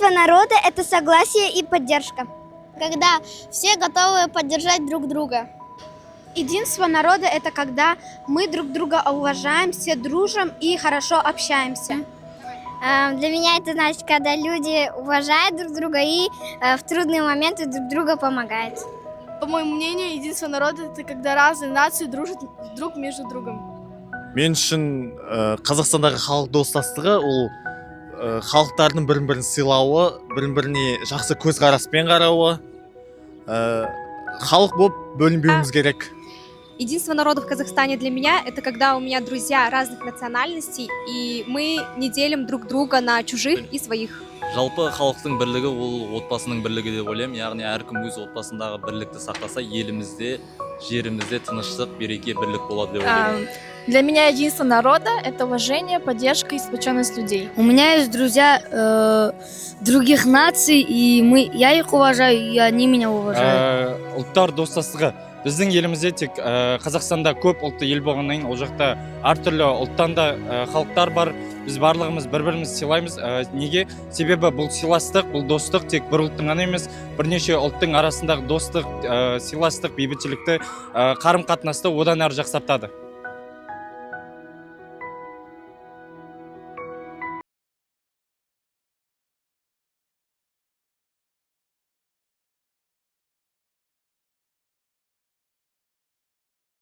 Единство народа – это согласие и поддержка. Когда все готовы поддержать друг друга. Единство народа – это когда мы друг друга уважаем, все дружим и хорошо общаемся. Для меня это значит, когда люди уважают друг друга и в трудные моменты друг друга помогают. По моему мнению, единство народа – это когда разные нации дружат друг между другом. Мен үшін Қазақстандағы халық достастығы ол халықтардың бірін-бірін сыйлауы, бірін-біріне жақсы көзқараспен қарауы, халық болып бөлінбеуіміз керек. Единство народа в Казахстане для меня – это когда у меня друзья разных национальностей, и мы не делим друг друга на чужих и своих. Жалпы халықтың бірлігі ол отбасының бірлігі деп ойлаймын. Яғни әркім өз отбасындағы бірлікті сақтаса, елімізде, жерімізде тыныштық, береке, бірлік болады деп ойлаймын. Для меня единство народа – это уважение, поддержка и сплоченность людей. У меня есть друзья других наций, и я их уважаю, и они меня уважают. Ұлттар достастығы. Біздің елімізде тек Қазақстанда көп ұлтты ел болғаннан кейін ол жақта әртүрлі ұлттан да халықтар бар. Біз барлығымыз бір-бірімізді сыйлаймыз. Неге? Себебі бұл сыйластық, бұл достық тек бір ұлттың ғана емес, бірнеше ұлттың арасындағы достық, сыйластық, бейбітшілікті, қарым-қатынасты одан әрі жақсартады.